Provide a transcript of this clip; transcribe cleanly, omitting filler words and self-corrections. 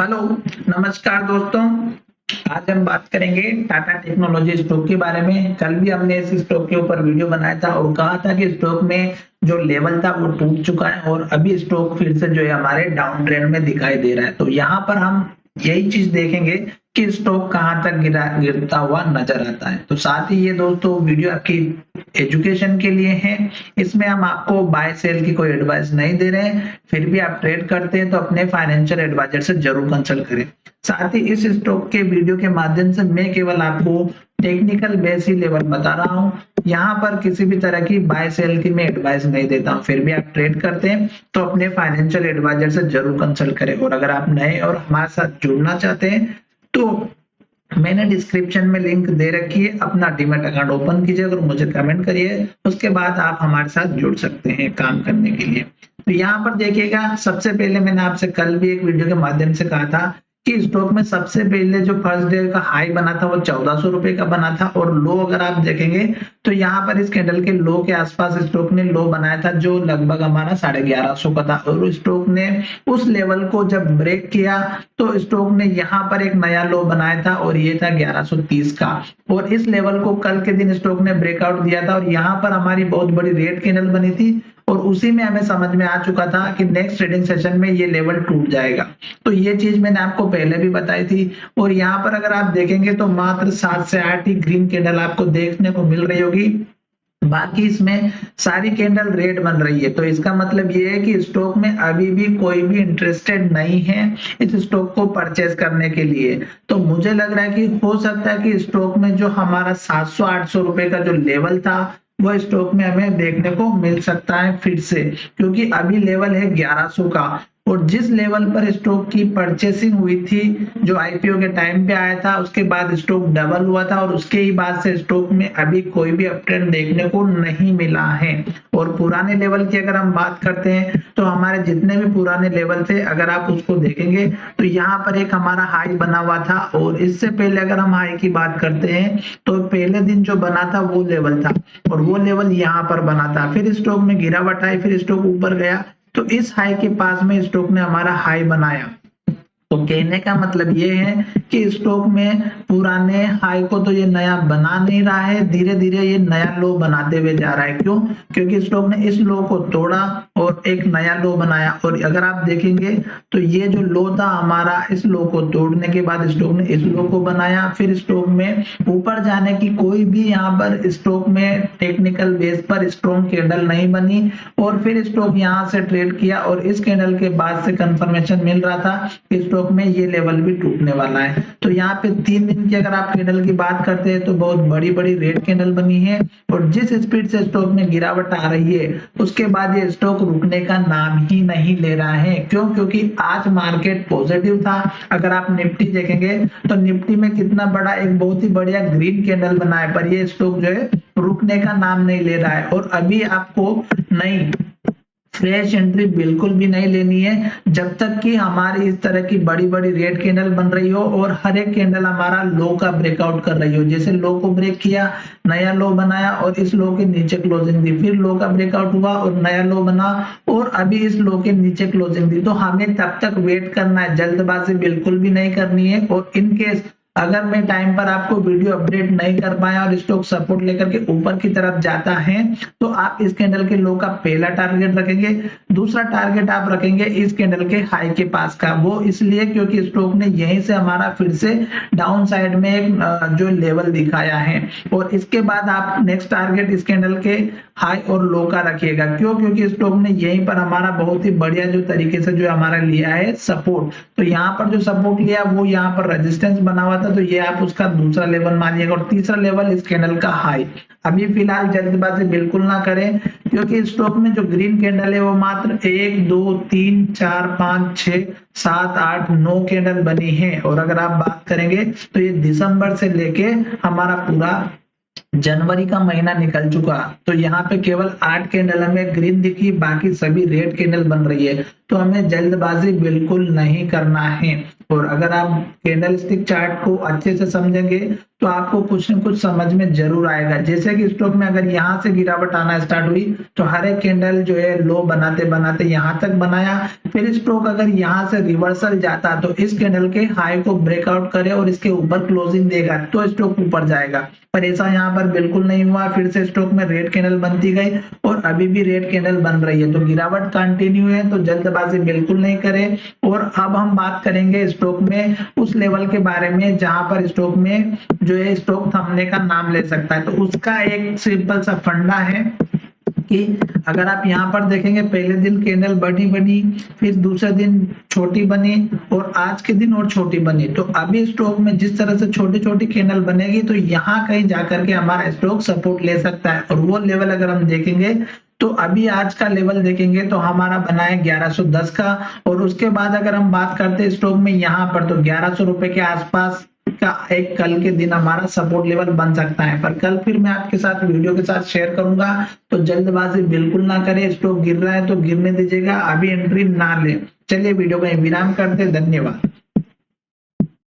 Hello, नमस्कार दोस्तों। आज हम बात करेंगे टाटा टेक्नोलॉजी स्टॉक के बारे में। कल भी हमने इस स्टॉक के ऊपर वीडियो बनाया था और कहा था कि स्टॉक में जो लेवल था वो टूट चुका है और अभी स्टॉक फिर से जो है हमारे डाउन ट्रेंड में दिखाई दे रहा है। तो यहाँ पर हम यही चीज देखेंगे कि स्टॉक कहाँ तक गिरता हुआ नजर आता है। तो साथ ही ये दोस्तों वीडियो आपकी एजुकेशन के लिए है। इसमें हम आपको बाय सेल की कोई एडवाइस नहीं दे रहे हैं। फिर भी आप ट्रेड करते हैं तो अपने फाइनेंशियल एडवाइजर से जरूर कंसल्ट करें। साथ ही इस स्टॉक के वीडियो के माध्यम से मैं केवल आपको टेक्निकल बेस ही लेवल बता रहा हूं। यहाँ पर किसी भी तरह की बाय सेल की मैं एडवाइस नहीं देता हूं। फिर भी आप ट्रेड करते हैं तो अपने फाइनेंशियल एडवाइजर से जरूर कंसल्ट करें। और अगर आप नए और हमारे साथ जुड़ना चाहते हैं तो मैंने डिस्क्रिप्शन में लिंक दे रखी है, अपना डीमैट अकाउंट ओपन कीजिए और मुझे कमेंट करिए। उसके बाद आप हमारे साथ जुड़ सकते हैं काम करने के लिए। तो यहाँ पर देखिएगा, सबसे पहले मैंने आपसे कल भी एक वीडियो के माध्यम से कहा था कि स्टॉक में सबसे पहले जो फर्स्ट डे का हाई बना था वो 1400 रुपए का बना था और लो अगर आप देखेंगे तो यहाँ पर इस कैंडल के लो के आसपास स्टॉक ने लो बनाया था जो लगभग हमारा 1150 का था। और स्टॉक ने उस लेवल को जब ब्रेक किया तो स्टॉक ने यहाँ पर एक नया लो बनाया था और ये था 1130 का। और इस लेवल को कल के दिन स्टॉक ने ब्रेकआउट दिया था और यहाँ पर हमारी बहुत बड़ी रेड कैंडल बनी थी और उसी में हमें समझ में आ चुका था कि नेक्स्ट ट्रेडिंग सेशन में ये लेवल टूट जाएगा। तो ये चीज मैंने आपको पहले भी बताई थी। और यहाँ पर अगर आप देखेंगे तो मात्र 7 से 8 ही ग्रीन कैंडल आपको देखने को मिल रही होगी, बाकी इसमें सारी कैंडल रेड बन रही है। तो इसका मतलब ये है कि स्टॉक में अभी भी कोई भी इंटरेस्टेड नहीं है इस स्टॉक को परचेज करने के लिए। तो मुझे लग रहा है कि हो सकता है कि स्टॉक में जो हमारा 700-800 रुपए का जो लेवल था वो स्टॉक में हमें देखने को मिल सकता है फिर से, क्योंकि अभी लेवल है 1100 का। और जिस लेवल पर स्टॉक की परचेसिंग हुई थी जो आईपीओ के टाइम पे आया था, उसके बाद स्टॉक डबल हुआ था और उसके ही बाद से स्टॉक में अभी कोई भी अपट्रेंड देखने को नहीं मिला है। और पुराने लेवल की अगर हम बात करते हैं तो हमारे जितने भी पुराने लेवल थे अगर आप उसको देखेंगे तो यहाँ पर एक हमारा हाई बना हुआ था। और इससे पहले अगर हम हाई की बात करते हैं तो पहले दिन जो बना था वो लेवल था और वो लेवल यहाँ पर बना था। फिर स्टॉक में गिरावट आई, फिर स्टॉक ऊपर गया तो इस हाई के पास में स्टॉक ने हमारा हाई बनाया। तो कहने का मतलब ये है कि स्टॉक में पुराने हाई को तो ये नया बना नहीं रहा है, धीरे धीरे ये नया लो बनाते हुए जा रहा है। क्यों? क्योंकि स्टॉक ने इस लो को तोड़ा और एक नया लो बनाया। और अगर आप देखेंगे तो ये जो लो था हमारा, इस लो को तोड़ने के बाद स्टॉक ने इस लो को बनाया। फिर स्टॉक में ऊपर जाने की कोई भी यहाँ पर स्टॉक में टेक्निकल बेस पर स्ट्रॉन्ग कैंडल नहीं बनी और फिर स्टॉक यहाँ से ट्रेड किया और इस कैंडल के बाद से कंफर्मेशन मिल रहा था कि स्टॉक में ये लेवल भी टूटने वाला है। तो यहाँ पे 3 दिन की अगर आप कैंडल की बात करते हैं तो बहुत बड़ी बड़ी रेड कैंडल बनी है और जिस स्पीड से स्टॉक में गिरावट आ रही है उसके बाद ये स्टॉक रुकने का नाम ही नहीं ले रहा है। क्यों? क्योंकि आज मार्केट पॉजिटिव था। अगर आप निफ्टी देखेंगे तो निफ्टी में कितना बड़ा एक बहुत ही बढ़िया ग्रीन कैंडल बना है, पर ये स्टॉक जो है रुकने का नाम नहीं ले रहा है। और अभी आपको नहीं फ्रेश एंट्री बिल्कुल भी नहीं लेनी है जब तक कि हमारी इस तरह की बड़ी बड़ी रेड कैंडल बन रही हो और हर एक कैंडल हमारा लो का ब्रेकआउट कर रही हो। जैसे लो को ब्रेक किया, नया लो बनाया और इस लो के नीचे क्लोजिंग दी, फिर लो का ब्रेकआउट हुआ और नया लो बना और अभी इस लो के नीचे क्लोजिंग दी। तो हमें तब तक वेट करना है, जल्दबाजी बिल्कुल भी नहीं करनी है। और इनकेस अगर मैं टाइम पर आपको वीडियो अपडेट नहीं कर पाया और स्टॉक सपोर्ट लेकर के ऊपर की तरफ जाता है तो आप इस कैंडल के लो का पहला टारगेट रखेंगे, दूसरा टारगेट आप रखेंगे इस कैंडल के हाई के पास का। वो इसलिए क्योंकि स्टॉक ने यहीं से हमारा फिर से डाउन साइड में एक जो लेवल दिखाया है और इसके बाद आप नेक्स्ट टारगेट इस कैंडल के हाई और लो का रखिएगा। क्यों? क्योंकि स्टॉक ने यहीं पर हमारा बहुत ही बढ़िया जो तरीके से जो हमारा लिया है सपोर्ट। तो यहाँ पर जो सपोर्ट लिया वो यहाँ पर रेजिस्टेंस बना हुआ था, तो ये आप उसका दूसरा लेवल मानिएगा और तीसरा लेवल इस कैंडल का हाई। अभी फिलहाल जल्दबाजी बिल्कुल ना करें क्योंकि स्टॉक में जो ग्रीन कैंडल है वो मात्र 1 2 3 4 5 6 7 8 9 कैंडल बनी है। और अगर आप बात करेंगे तो ये दिसंबर से लेके हमारा पूरा जनवरी का महीना निकल चुका, तो यहाँ पे केवल 8 कैंडल हमें ग्रीन दिखी, बाकी सभी रेड कैंडल बन रही है। तो हमें जल्दबाजी बिल्कुल नहीं करना है। और अगर आप कैंडल स्टिक चार्ट को अच्छे से समझेंगे तो आपको कुछ न कुछ समझ में जरूर आएगा। जैसे कि स्टॉक में अगर यहाँ से गिरावट आना स्टार्ट हुई तो हर एक कैंडल जो है लो बनाते बनाते यहाँ तक बनाया, फिर स्टॉक अगर यहाँ से रिवर्सल जाता तो इस कैंडल के हाई को ब्रेकआउट करे और इसके ऊपर क्लोजिंग देगा तो स्टॉक ऊपर जाएगा, पर ऐसा यहाँ पर बिल्कुल नहीं हुआ। फिर से स्टॉक में रेड कैंडल बनती गई और अभी भी रेड कैंडल बन रही है, तो गिरावट कंटिन्यू है, तो जल्दबाजी बिल्कुल नहीं करें। और अब हम बात करेंगे स्टॉक में उस लेवल के बारे में जहां पर स्टॉक में जो है स्टॉक थमने का नाम ले सकता है। तो उसका एक सिंपल सा फंडा है कि अगर आप यहाँ पर देखेंगे पहले दिन कैंडल बड़ी बनी, फिर दूसरे दिन छोटी बनी और आज के दिन और छोटी बनी, तो अभी स्टॉक में जिस तरह से छोटी छोटी कैंडल बनेगी तो यहाँ कहीं जाकर के हमारा स्टॉक सपोर्ट ले सकता है। और वो लेवल अगर हम देखेंगे तो अभी आज का लेवल देखेंगे तो हमारा बना है 1110 का, और उसके बाद अगर हम बात करते हैं स्टॉक में यहाँ पर तो 1100 रुपए के आसपास का एक कल के दिन हमारा सपोर्ट लेवल बन सकता है। पर कल फिर मैं आपके साथ वीडियो के साथ शेयर करूंगा, तो जल्दबाजी बिल्कुल ना करें। स्टॉक गिर रहा है तो गिरने दीजिएगा, अभी एंट्री ना ले। चलिए वीडियो को विराम करते, धन्यवाद।